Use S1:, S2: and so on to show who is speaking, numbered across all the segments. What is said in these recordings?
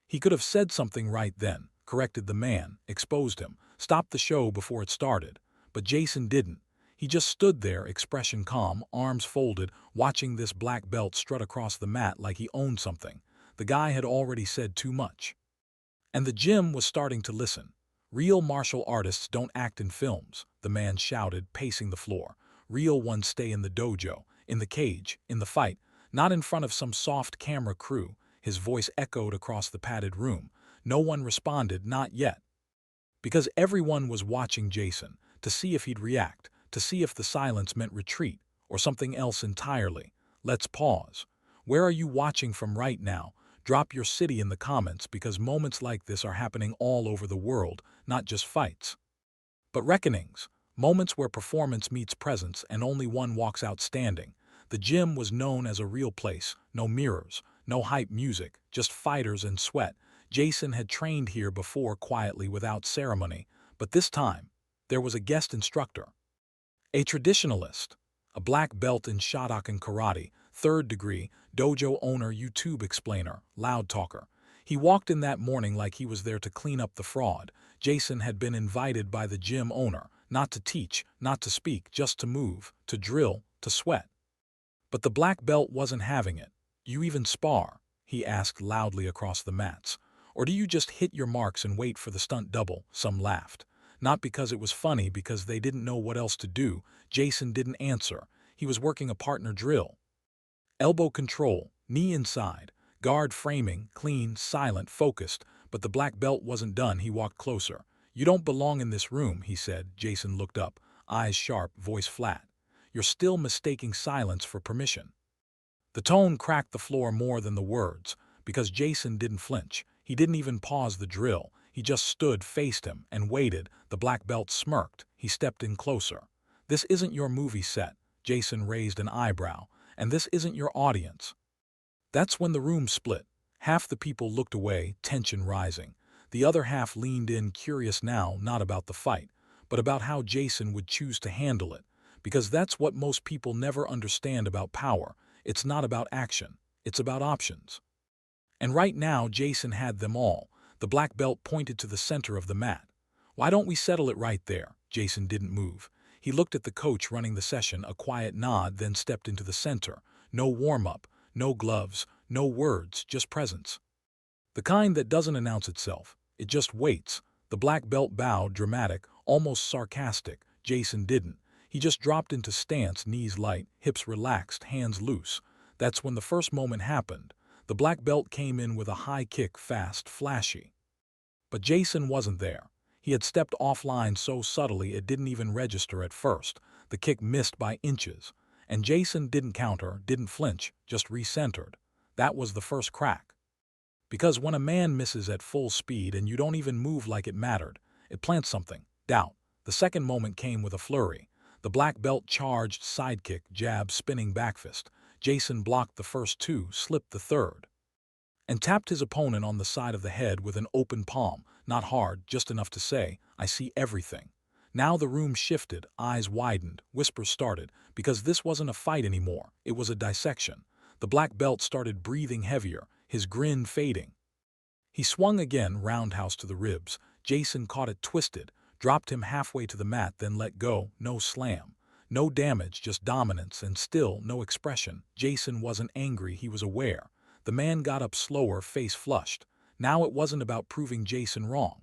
S1: He could have said something right then, corrected the man, exposed him, stopped the show before it started. But Jason didn't. He just stood there, expression calm, arms folded, watching this black belt strut across the mat like he owned something. The guy had already said too much. And the gym was starting to listen. Real martial artists don't act in films, the man shouted, pacing the floor. Real ones stay in the dojo, in the cage, in the fight, not in front of some soft camera crew. His voice echoed across the padded room. No one responded, not yet. Because everyone was watching Jason, to see if he'd react, to see if the silence meant retreat, or something else entirely. Let's pause. Where are you watching from right now? Drop your city in the comments because moments like this are happening all over the world, not just fights. But reckonings, moments where performance meets presence and only one walks out standing. The gym was known as a real place, no mirrors, no hype music, just fighters and sweat. Jason had trained here before quietly without ceremony, but this time, there was a guest instructor. A traditionalist, a black belt in Shotokan karate, third degree, dojo owner, YouTube explainer, loud talker. He walked in that morning like he was there to clean up the fraud. Jason had been invited by the gym owner, not to teach, not to speak, just to move, to drill, to sweat. But the black belt wasn't having it. You even spar? He asked loudly across the mats. Or do you just hit your marks and wait for the stunt double? Some laughed. Not because it was funny, because they didn't know what else to do. Jason didn't answer. He was working a partner drill. Elbow control, knee inside, guard framing, clean, silent, focused. But the black belt wasn't done. He walked closer. You don't belong in this room, he said. Jason looked up, eyes sharp, voice flat. You're still mistaking silence for permission. The tone cracked the floor more than the words, because Jason didn't flinch. He didn't even pause the drill. He just stood, faced him, and waited. The black belt smirked. He stepped in closer. This isn't your movie set. Jason raised an eyebrow. And this isn't your audience. That's when the room split. Half the people looked away, tension rising. The other half leaned in, curious now, not about the fight, but about how Jason would choose to handle it. Because that's what most people never understand about power. It's not about action. It's about options. And right now, Jason had them all. The black belt pointed to the center of the mat. Why don't we settle it right there? Jason didn't move. He looked at the coach running the session, a quiet nod, then stepped into the center. No warm-up, no gloves, no words, just presence. The kind that doesn't announce itself. It just waits. The black belt bowed, dramatic, almost sarcastic. Jason didn't. He just dropped into stance, knees light, hips relaxed, hands loose. That's when the first moment happened. The black belt came in with a high kick, fast, flashy. But Jason wasn't there. He had stepped offline so subtly it didn't even register at first. The kick missed by inches. And Jason didn't counter, didn't flinch, just recentered. That was the first crack. Because when a man misses at full speed and you don't even move like it mattered, it plants something, doubt. The second moment came with a flurry. The black belt charged, sidekick, jab, spinning backfist. Jason blocked the first two, slipped the third, and tapped his opponent on the side of the head with an open palm, not hard, just enough to say, I see everything. Now the room shifted, eyes widened, whispers started, because this wasn't a fight anymore, it was a dissection. The black belt started breathing heavier, his grin fading. He swung again, roundhouse to the ribs. Jason caught it twisted, dropped him halfway to the mat, then let go. No slam. No damage, just dominance, and still no expression. Jason wasn't angry, he was aware. The man got up slower, face flushed. Now it wasn't about proving Jason wrong.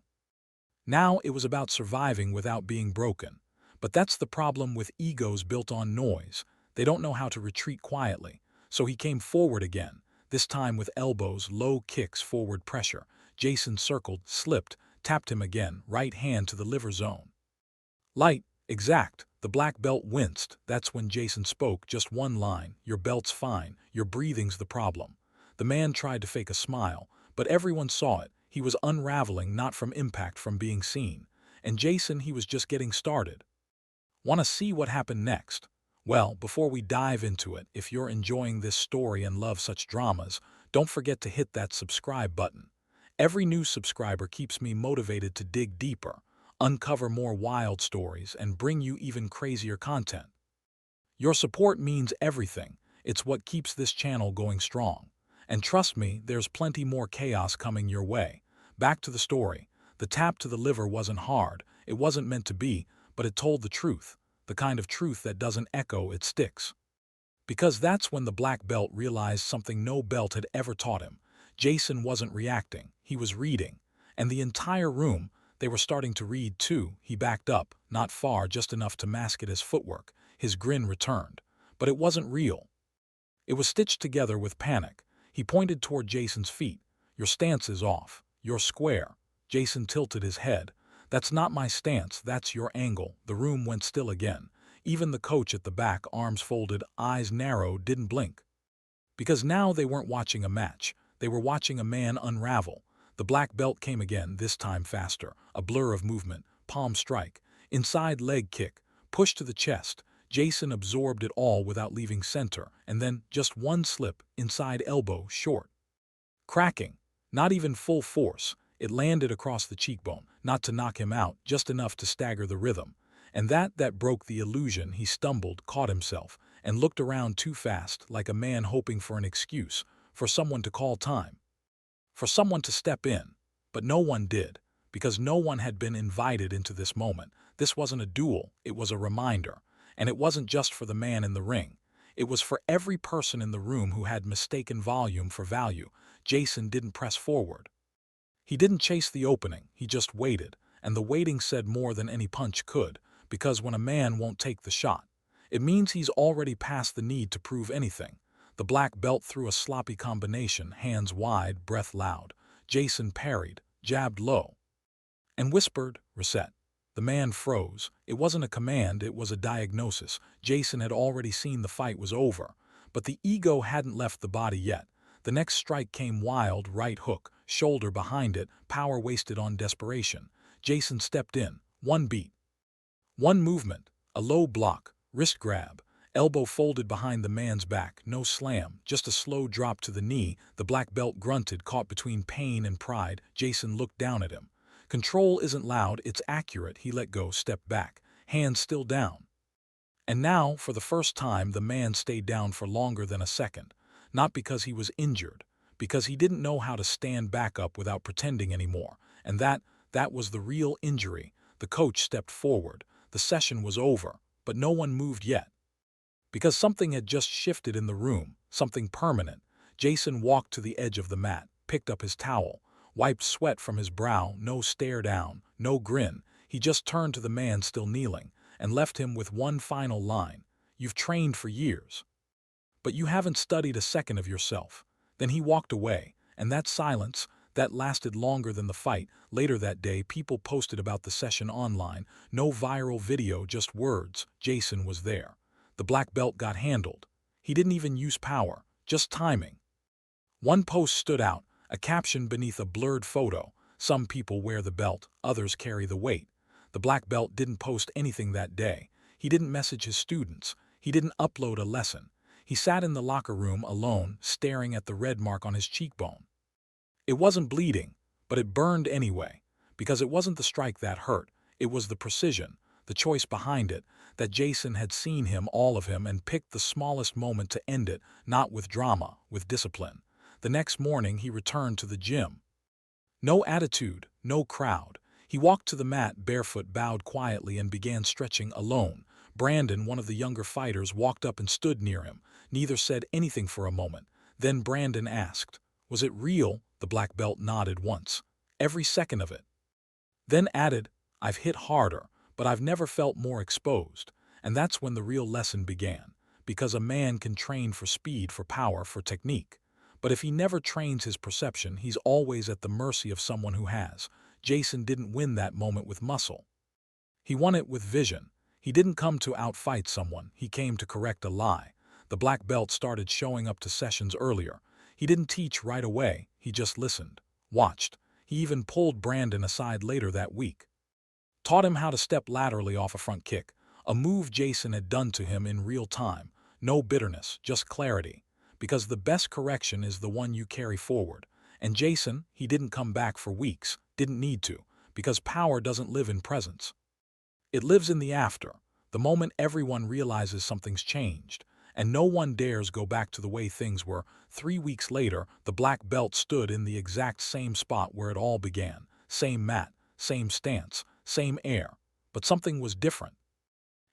S1: Now it was about surviving without being broken. But that's the problem with egos built on noise. They don't know how to retreat quietly. So he came forward again, this time with elbows, low kicks, forward pressure. Jason circled, slipped, tapped him again, right hand to the liver zone. Light, exact. The black belt winced. That's when Jason spoke, just one line. Your belt's fine. Your breathing's the problem. The man tried to fake a smile, but everyone saw it. He was unraveling, not from impact, from being seen. And Jason, he was just getting started. Want to see what happened next? Well, before we dive into it, if you're enjoying this story and love such dramas, don't forget to hit that subscribe button. Every new subscriber keeps me motivated to dig deeper, uncover more wild stories, and bring you even crazier content. Your support means everything. It's what keeps this channel going strong. And trust me, there's plenty more chaos coming your way. Back to the story. The tap to the liver wasn't hard, it wasn't meant to be, but it told the truth. The kind of truth that doesn't echo, it sticks. Because that's when the black belt realized something no belt had ever taught him. Jason wasn't reacting, he was reading. And the entire room, they were starting to read too. He backed up, not far, just enough to mask it as footwork. His grin returned. But it wasn't real. It was stitched together with panic. He pointed toward Jason's feet. Your stance is off. You're square. Jason tilted his head. That's not my stance, that's your angle. The room went still again. Even the coach at the back, arms folded, eyes narrowed, didn't blink. Because now they weren't watching a match. They were watching a man unravel. The black belt came again, this time faster. A blur of movement, palm strike, inside leg kick, push to the chest. Jason absorbed it all without leaving center, and then just one slip, inside elbow, short. Cracking. Not even full force. It landed across the cheekbone, not to knock him out, just enough to stagger the rhythm. And that broke the illusion. He stumbled, caught himself, and looked around too fast, like a man hoping for an excuse, for someone to call time, for someone to step in. But no one did, because no one had been invited into this moment. This wasn't a duel, it was a reminder. And it wasn't just for the man in the ring. It was for every person in the room who had mistaken volume for value. Jason didn't press forward. He didn't chase the opening, he just waited, and the waiting said more than any punch could, because when a man won't take the shot, it means he's already past the need to prove anything. The black belt threw a sloppy combination, hands wide, breath loud. Jason parried, jabbed low, and whispered, "Reset." The man froze. It wasn't a command, it was a diagnosis. Jason had already seen the fight was over, but the ego hadn't left the body yet. The next strike came wild, right hook, shoulder behind it, power wasted on desperation. Jason stepped in, one beat, one movement, a low block, wrist grab, elbow folded behind the man's back, no slam, just a slow drop to the knee. The black belt grunted, caught between pain and pride. Jason looked down at him. Control isn't loud, it's accurate. He let go, stepped back, hands still down. And now, for the first time, the man stayed down for longer than a second. Not because he was injured, because he didn't know how to stand back up without pretending anymore. And that was the real injury. The coach stepped forward. The session was over, but no one moved yet. Because something had just shifted in the room, something permanent. Jason walked to the edge of the mat, picked up his towel, wiped sweat from his brow, no stare down, no grin. He just turned to the man still kneeling, and left him with one final line. "You've trained for years, but you haven't studied a second of yourself." Then he walked away, and that silence, that lasted longer than the fight. Later that day, people posted about the session online. No viral video, just words. Jason was there. The black belt got handled. He didn't even use power, just timing. One post stood out, a caption beneath a blurred photo. Some people wear the belt, others carry the weight. The black belt didn't post anything that day. He didn't message his students. He didn't upload a lesson. He sat in the locker room alone, staring at the red mark on his cheekbone. It wasn't bleeding, but it burned anyway, because it wasn't the strike that hurt. It was the precision, the choice behind it, that Jason had seen him, all of him, and picked the smallest moment to end it, not with drama, with discipline. The next morning he returned to the gym. No attitude, no crowd. He walked to the mat barefoot, bowed quietly, and began stretching alone. Brandon, one of the younger fighters, walked up and stood near him. Neither said anything for a moment. Then Brandon asked, "Was it real?" The black belt nodded once. "Every second of it." Then added, "I've hit harder, but I've never felt more exposed." And that's when the real lesson began. Because a man can train for speed, for power, for technique. But if he never trains his perception, he's always at the mercy of someone who has. Jason didn't win that moment with muscle. He won it with vision. He didn't come to outfight someone, he came to correct a lie. The black belt started showing up to sessions earlier. He didn't teach right away, he just listened, watched. He even pulled Brandon aside later that week. Taught him how to step laterally off a front kick, a move Jason had done to him in real time. No bitterness, just clarity. Because the best correction is the one you carry forward. And Jason, he didn't come back for weeks, didn't need to, because power doesn't live in presence. It lives in the after, the moment everyone realizes something's changed. and no one dares go back to the way things were. 3 weeks later, the black belt stood in the exact same spot where it all began. Same mat, same stance, same air. But something was different.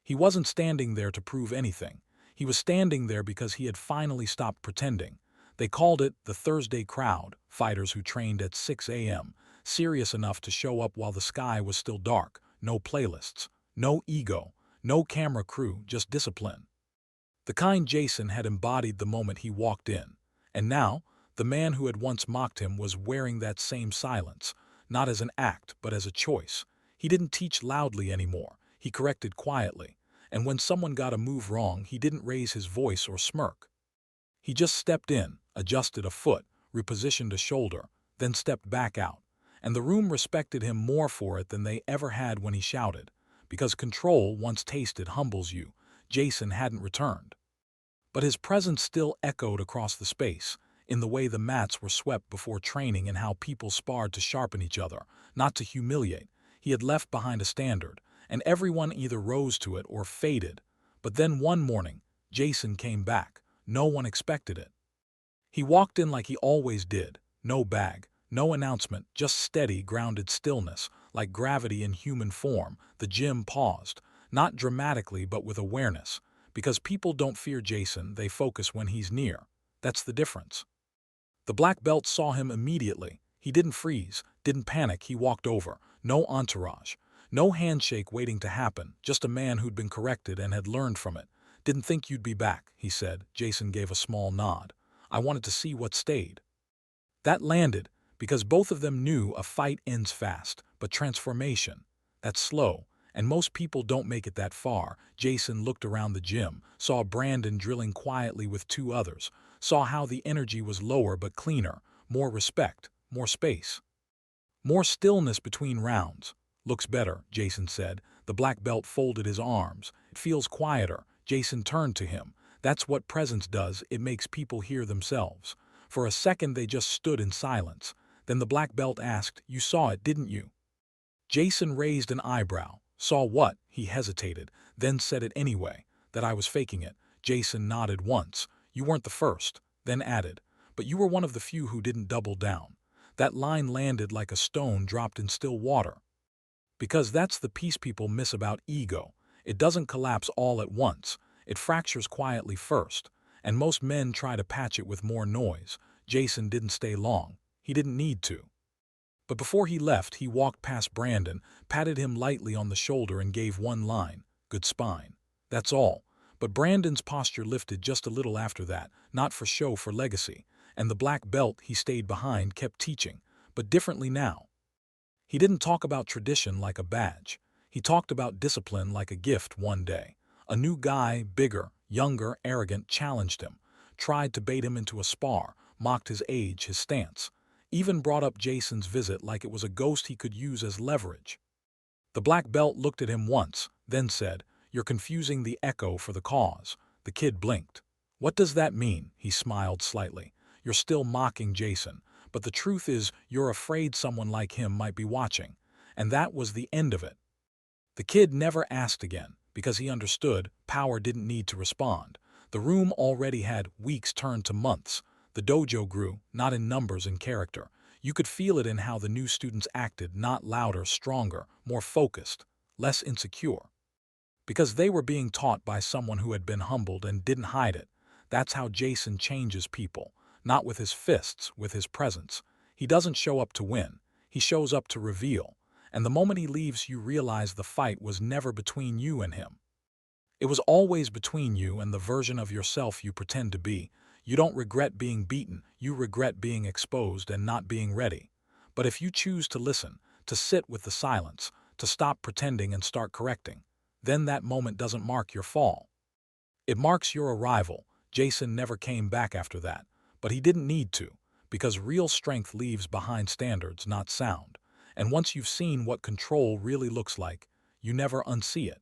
S1: He wasn't standing there to prove anything. He was standing there because he had finally stopped pretending. They called it the Thursday crowd, fighters who trained at 6 a.m., serious enough to show up while the sky was still dark. No playlists, no ego, no camera crew, just discipline. The kind Jason had embodied the moment he walked in. And now, the man who had once mocked him was wearing that same silence, not as an act, but as a choice. He didn't teach loudly anymore. He corrected quietly. And when someone got a move wrong, he didn't raise his voice or smirk. He just stepped in, adjusted a foot, repositioned a shoulder, then stepped back out. And the room respected him more for it than they ever had when he shouted. Because control, once tasted, humbles you. Jason hadn't returned. But his presence still echoed across the space, in the way the mats were swept before training and how people sparred to sharpen each other, not to humiliate. He had left behind a standard, and everyone either rose to it or faded. But then one morning, Jason came back. No one expected it. He walked in like he always did. No bag, no announcement, just steady, grounded stillness, like gravity in human form. The gym paused, not dramatically but with awareness. Because people don't fear Jason, they focus when he's near. That's the difference. The black belt saw him immediately. He didn't freeze, didn't panic, he walked over. No entourage. No handshake waiting to happen, just a man who'd been corrected and had learned from it. Didn't think you'd be back, he said. Jason gave a small nod. I wanted to see what stayed. That landed, because both of them knew a fight ends fast, but transformation, that's slow, and most people don't make it that far. Jason looked around the gym, saw Brandon drilling quietly with two others, saw how the energy was lower but cleaner, more respect, more space. More stillness between rounds. Looks better, Jason said. The black belt folded his arms. It feels quieter. Jason turned to him. That's what presence does, it makes people hear themselves. For a second they just stood in silence. Then the black belt asked, You saw it, didn't you? Jason raised an eyebrow. Saw what? He hesitated, then said it anyway. That I was faking it. Jason nodded once. You weren't the first. Then added, But you were one of the few who didn't double down. That line landed like a stone dropped in still water. Because that's the piece people miss about ego. It doesn't collapse all at once. It fractures quietly first. And most men try to patch it with more noise. Jason didn't stay long. He didn't need to. But before he left, he walked past Brandon, patted him lightly on the shoulder and gave one line, Good spine. That's all. But Brandon's posture lifted just a little after that, not for show, for legacy. And the black belt, he stayed behind, kept teaching, but differently now. He didn't talk about tradition like a badge. He talked about discipline like a gift. One day, a new guy, bigger, younger, arrogant, challenged him, tried to bait him into a spar, mocked his age, his stance, even brought up Jason's visit like it was a ghost he could use as leverage. The black belt looked at him once, then said, You're confusing the echo for the cause. The kid blinked. What does that mean? He smiled slightly. You're still mocking Jason, but the truth is you're afraid someone like him might be watching. And that was the end of it. The kid never asked again, because he understood power didn't need to respond. The room already had weeks turned to months. The dojo grew, not in numbers and character. You could feel it in how the new students acted, not louder, stronger, more focused, less insecure. Because they were being taught by someone who had been humbled and didn't hide it. That's how Jason changes people, not with his fists, with his presence. He doesn't show up to win. He shows up to reveal. And the moment he leaves, you realize the fight was never between you and him. It was always between you and the version of yourself you pretend to be. You don't regret being beaten, you regret being exposed and not being ready. But if you choose to listen, to sit with the silence, to stop pretending and start correcting, then that moment doesn't mark your fall. It marks your arrival. Jason never came back after that, but he didn't need to, because real strength leaves behind standards, not sound. And once you've seen what control really looks like, you never unsee it.